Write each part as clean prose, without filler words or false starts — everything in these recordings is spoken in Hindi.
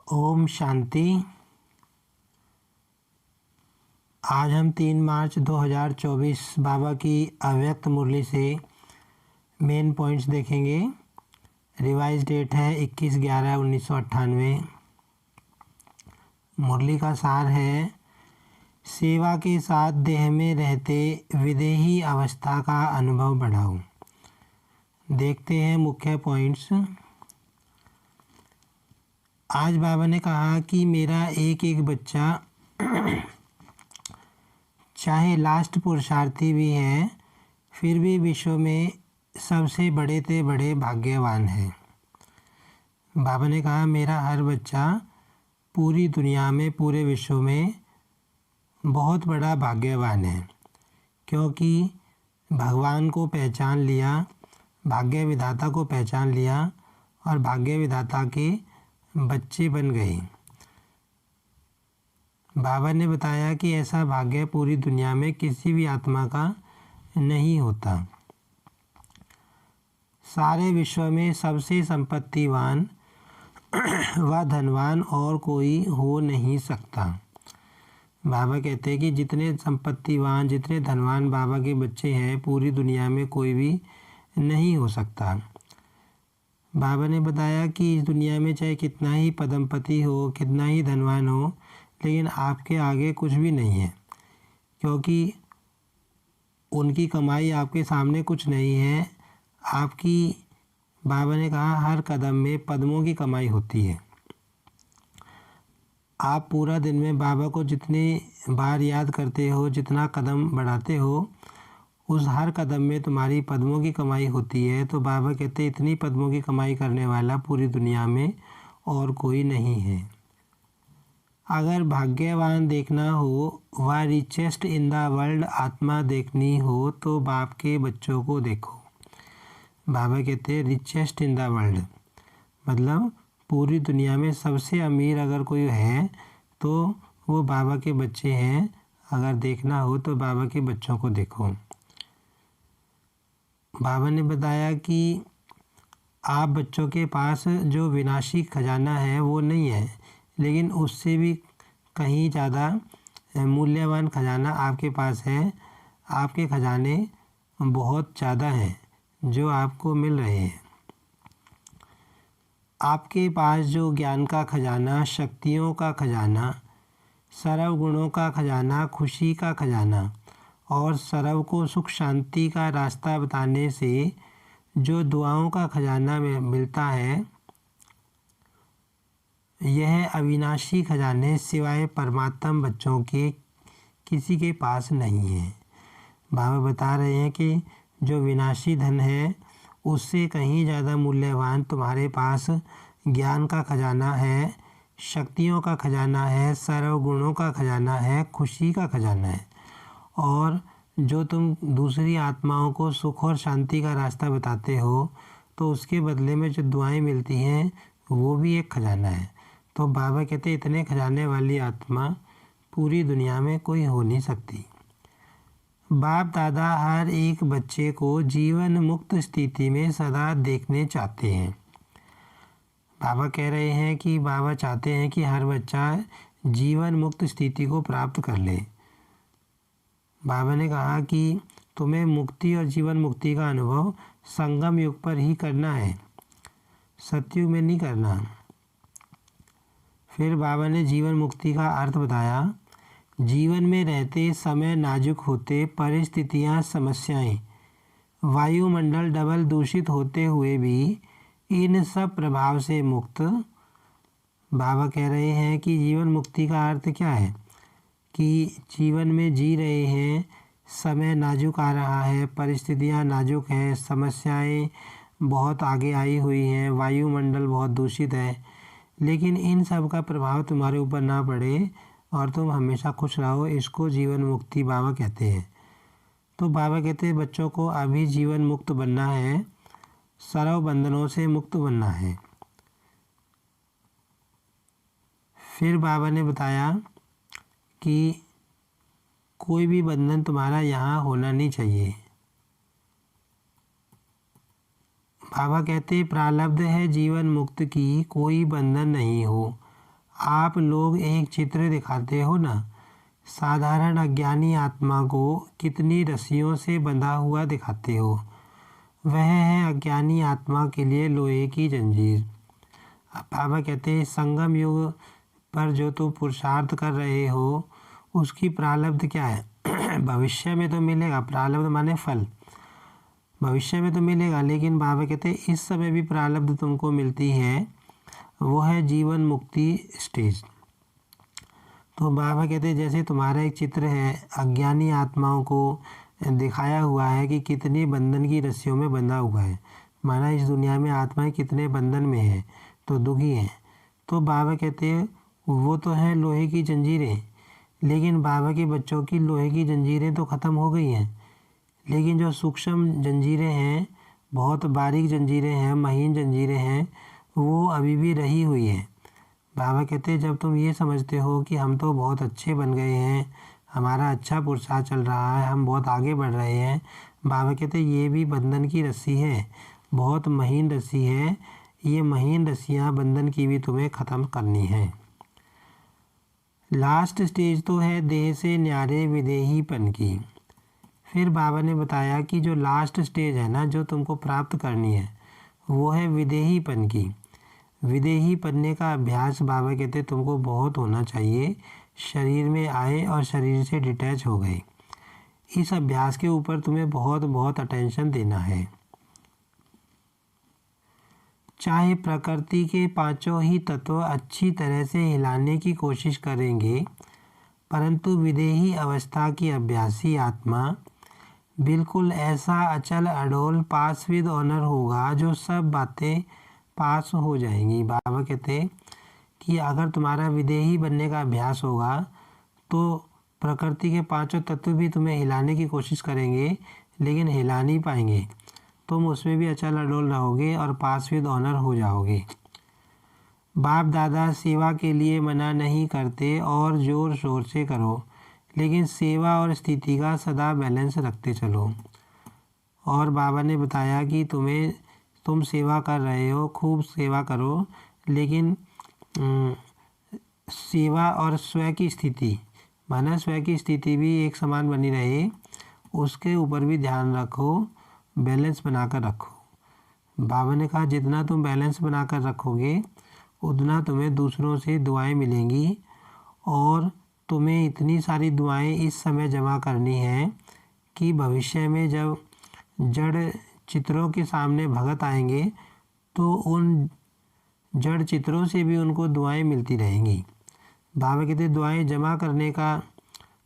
ओम शांति। आज हम 3 मार्च 2024 बाबा की अव्यक्त मुरली से मेन पॉइंट्स देखेंगे। रिवाइज डेट है 21/11/1998। मुरली का सार है, सेवा के साथ देह में रहते विदेही अवस्था का अनुभव बढ़ाओ। देखते हैं मुख्य पॉइंट्स। आज बाबा ने कहा कि मेरा एक एक बच्चा चाहे लास्ट पुरुषार्थी भी है, फिर भी विश्व में सबसे बड़े से बड़े भाग्यवान है। बाबा ने कहा मेरा हर बच्चा पूरी दुनिया में, पूरे विश्व में बहुत बड़ा भाग्यवान है, क्योंकि भगवान को पहचान लिया, भाग्य विधाता को पहचान लिया और भाग्य विधाता के बच्चे बन गए। बाबा ने बताया कि ऐसा भाग्य पूरी दुनिया में किसी भी आत्मा का नहीं होता। सारे विश्व में सबसे संपत्तिवान व धनवान और कोई हो नहीं सकता। बाबा कहते हैं कि जितने संपत्तिवान, जितने धनवान बाबा के बच्चे हैं, पूरी दुनिया में कोई भी नहीं हो सकता। बाबा ने बताया कि इस दुनिया में चाहे कितना ही पदमपति हो, कितना ही धनवान हो, लेकिन आपके आगे कुछ भी नहीं है, क्योंकि उनकी कमाई आपके सामने कुछ नहीं है। आपकी, बाबा ने कहा, हर कदम में पद्मों की कमाई होती है। आप पूरा दिन में बाबा को जितने बार याद करते हो, जितना कदम बढ़ाते हो, उस हर कदम में तुम्हारी पद्मों की कमाई होती है। तो बाबा कहते इतनी पद्मों की कमाई करने वाला पूरी दुनिया में और कोई नहीं है। अगर भाग्यवान देखना हो व रिचेस्ट इन द वर्ल्ड आत्मा देखनी हो तो बाप के बच्चों को देखो। बाबा कहते हैं रिचेस्ट इन द वर्ल्ड मतलब पूरी दुनिया में सबसे अमीर अगर कोई है तो वो बाबा के बच्चे हैं। अगर देखना हो तो बाबा के बच्चों को देखो। बाबा ने बताया कि आप बच्चों के पास जो विनाशी खजाना है वो नहीं है, लेकिन उससे भी कहीं ज़्यादा मूल्यवान खजाना आपके पास है। आपके खजाने बहुत ज़्यादा हैं जो आपको मिल रहे हैं। आपके पास जो ज्ञान का खजाना, शक्तियों का खजाना, सर्व गुणों का खजाना, खुशी का खजाना और सर्व को सुख शांति का रास्ता बताने से जो दुआओं का खजाना मिलता है, यह अविनाशी खजाने सिवाय परमात्म बच्चों के किसी के पास नहीं है। बाबा बता रहे हैं कि जो विनाशी धन है उससे कहीं ज़्यादा मूल्यवान तुम्हारे पास ज्ञान का खजाना है, शक्तियों का खजाना है, सर्व गुणों का खजाना है, खुशी का खजाना है। और जो तुम दूसरी आत्माओं को सुख और शांति का रास्ता बताते हो तो उसके बदले में जो दुआएं मिलती हैं वो भी एक खजाना है। तो बाबा कहते इतने खजाने वाली आत्मा पूरी दुनिया में कोई हो नहीं सकती। बाप दादा हर एक बच्चे को जीवन मुक्त स्थिति में सदा देखने चाहते हैं। बाबा कह रहे हैं कि बाबा चाहते हैं कि हर बच्चा जीवन मुक्त स्थिति को प्राप्त कर ले। बाबा ने कहा कि तुम्हें मुक्ति और जीवन मुक्ति का अनुभव संगम युग पर ही करना है, सतयुग में नहीं करना। फिर बाबा ने जीवन मुक्ति का अर्थ बताया। जीवन में रहते समय नाजुक होते, परिस्थितियां, समस्याएं, वायुमंडल डबल दूषित होते हुए भी इन सब प्रभाव से मुक्त। बाबा कह रहे हैं कि जीवन मुक्ति का अर्थ क्या है कि जीवन में जी रहे हैं, समय नाजुक आ रहा है, परिस्थितियां नाजुक हैं, समस्याएं बहुत आगे आई हुई हैं, वायुमंडल बहुत दूषित है, लेकिन इन सब का प्रभाव तुम्हारे ऊपर ना पड़े और तुम हमेशा खुश रहो। इसको जीवन मुक्ति बाबा कहते हैं। तो बाबा कहते हैं बच्चों को अभी जीवन मुक्त बनना है, सर्व बंधनों से मुक्त बनना है। फिर बाबा ने बताया कि कोई भी बंधन तुम्हारा यहाँ होना नहीं चाहिए। बाबा कहते प्रारब्ध है जीवन मुक्त की, कोई बंधन नहीं हो। आप लोग एक चित्र दिखाते हो ना, साधारण अज्ञानी आत्मा को कितनी रस्सियों से बंधा हुआ दिखाते हो। वह है अज्ञानी आत्मा के लिए लोहे की जंजीर। अब बाबा कहते हैं संगम युग पर जो तुम पुरुषार्थ कर रहे हो उसकी प्रारब्ध क्या है? भविष्य में तो मिलेगा, प्रारब्ध माने फल, भविष्य में तो मिलेगा, लेकिन बाबा कहते हैं इस समय भी प्रारब्ध तुमको मिलती है, वो है जीवन मुक्ति स्टेज। तो बाबा कहते हैं जैसे तुम्हारा एक चित्र है, अज्ञानी आत्माओं को दिखाया हुआ है कि कितने बंधन की रस्सियों में बंधा हुआ है, माना इस दुनिया में आत्माएं कितने बंधन में है, तो दुखी हैं। तो बाबा कहते हैं वो तो है लोहे की जंजीरें, लेकिन बाबा के बच्चों की लोहे की जंजीरें तो ख़त्म हो गई हैं, लेकिन जो सूक्ष्म जंजीरें हैं, बहुत बारीक जंजीरें हैं, महीन जंजीरें हैं, वो अभी भी रही हुई हैं। बाबा कहते हैं जब तुम ये समझते हो कि हम तो बहुत अच्छे बन गए हैं, हमारा अच्छा पुरुषार्थ चल रहा है, हम बहुत आगे बढ़ रहे हैं, बाबा कहते हैं ये भी बंधन की रस्सी है, बहुत महीन रस्सी है, ये महीन रस्सियाँ बंधन की भी तुम्हें ख़त्म करनी है। लास्ट स्टेज तो है देह से न्यारे विदेहीपन की। फिर बाबा ने बताया कि जो लास्ट स्टेज है ना, जो तुमको प्राप्त करनी है, वो है विदेहीपन की। विदेही बनने का अभ्यास बाबा कहते तुमको बहुत होना चाहिए। शरीर में आए और शरीर से डिटैच हो गए, इस अभ्यास के ऊपर तुम्हें बहुत बहुत अटेंशन देना है। चाहे प्रकृति के पांचों ही तत्व अच्छी तरह से हिलाने की कोशिश करेंगे, परंतु विदेही अवस्था की अभ्यासी आत्मा बिल्कुल ऐसा अचल अडोल पास विद ऑनर होगा जो सब बातें पास हो जाएंगी। बाबा कहते कि अगर तुम्हारा विदेही बनने का अभ्यास होगा तो प्रकृति के पांचों तत्व भी तुम्हें हिलाने की कोशिश करेंगे, लेकिन हिला नहीं पाएंगे, तुम उसमें भी अचल अडोल रहोगे और पास विद ऑनर हो जाओगे। बाप दादा सेवा के लिए मना नहीं करते और ज़ोर शोर से करो, लेकिन सेवा और स्थिति का सदा बैलेंस रखते चलो। और बाबा ने बताया कि तुम सेवा कर रहे हो, खूब सेवा करो, लेकिन सेवा और स्व की स्थिति, माना स्व की स्थिति भी एक समान बनी रहे, उसके ऊपर भी ध्यान रखो, बैलेंस बनाकर रखो। बाबा ने कहा जितना तुम बैलेंस बनाकर रखोगे उतना तुम्हें दूसरों से दुआएं मिलेंगी, और तुम्हें इतनी सारी दुआएं इस समय जमा करनी है कि भविष्य में जब जड़ चित्रों के सामने भगत आएंगे तो उन जड़ चित्रों से भी उनको दुआएं मिलती रहेंगी। बाबा कहते दुआएं जमा करने का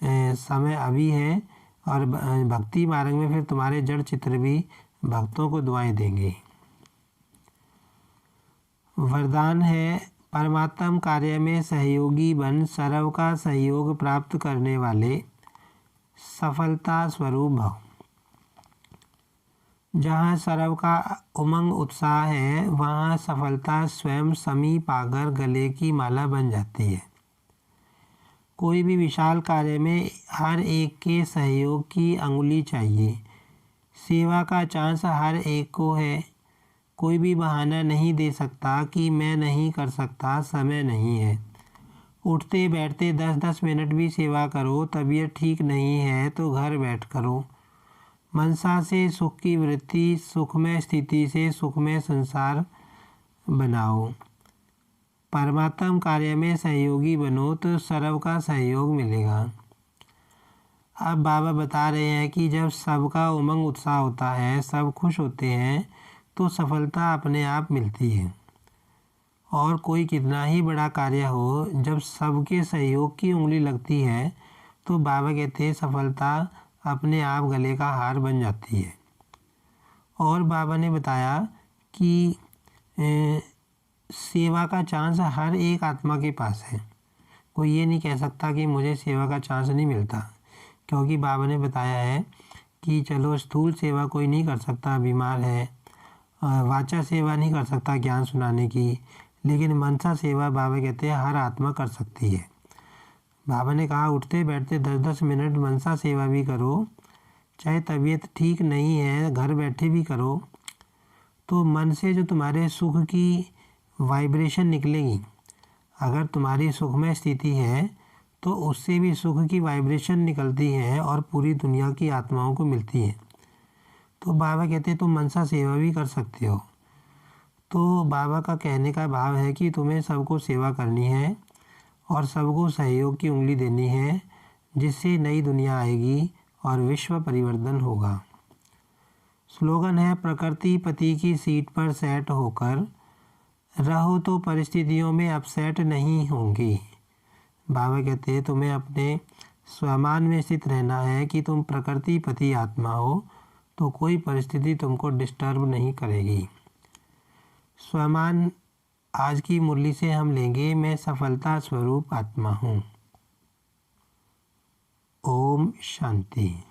समय अभी है, और भक्ति मार्ग में फिर तुम्हारे जड़ चित्र भी भक्तों को दुआएं देंगे। वरदान है परमात्म कार्य में सहयोगी बन सर्व का सहयोग प्राप्त करने वाले सफलता स्वरूप भव। जहाँ सर्व का उमंग उत्साह है वहाँ सफलता स्वयं समीप आकर गले की माला बन जाती है। कोई भी विशाल कार्य में हर एक के सहयोग की अंगुली चाहिए। सेवा का चांस हर एक को है, कोई भी बहाना नहीं दे सकता कि मैं नहीं कर सकता, समय नहीं है। उठते बैठते 10-10 मिनट भी सेवा करो, तबीयत ठीक नहीं है तो घर बैठ करो। मनसा से सुख की वृत्ति, सुखमय स्थिति से सुखमय संसार बनाओ। परमात्म कार्य में सहयोगी बनो तो सर्व का सहयोग मिलेगा। अब बाबा बता रहे हैं कि जब सबका उमंग उत्साह होता है, सब खुश होते हैं, तो सफलता अपने आप मिलती है। और कोई कितना ही बड़ा कार्य हो, जब सबके सहयोग की उंगली लगती है तो बाबा कहते हैं सफलता अपने आप गले का हार बन जाती है। और बाबा ने बताया कि सेवा का चांस हर एक आत्मा के पास है। कोई ये नहीं कह सकता कि मुझे सेवा का चांस नहीं मिलता, क्योंकि बाबा ने बताया है कि चलो स्थूल सेवा कोई नहीं कर सकता, बीमार है, वाचा सेवा नहीं कर सकता ज्ञान सुनाने की, लेकिन मनसा सेवा बाबा कहते हैं हर आत्मा कर सकती है। बाबा ने कहा उठते बैठते 10-10 मिनट मनसा सेवा भी करो, चाहे तबीयत ठीक नहीं है घर बैठे भी करो, तो मन से जो तुम्हारे सुख की वाइब्रेशन निकलेगी, अगर तुम्हारी सुखमय स्थिति है तो उससे भी सुख की वाइब्रेशन निकलती है और पूरी दुनिया की आत्माओं को मिलती है। तो बाबा कहते हैं तुम मनसा सेवा भी कर सकते हो। तो बाबा का कहने का भाव है कि तुम्हें सबको सेवा करनी है और सबको सहयोग की उंगली देनी है, जिससे नई दुनिया आएगी और विश्व परिवर्तन होगा। स्लोगन है, प्रकृति पति की सीट पर सेट होकर रहो तो परिस्थितियों में अपसेट नहीं होंगी। बाबा कहते हैं तुम्हें अपने स्वमान में स्थित रहना है कि तुम प्रकृति पति आत्मा हो, तो कोई परिस्थिति तुमको डिस्टर्ब नहीं करेगी। स्वमान आज की मुरली से हम लेंगे, मैं सफलता स्वरूप आत्मा हूँ। ओम शांति।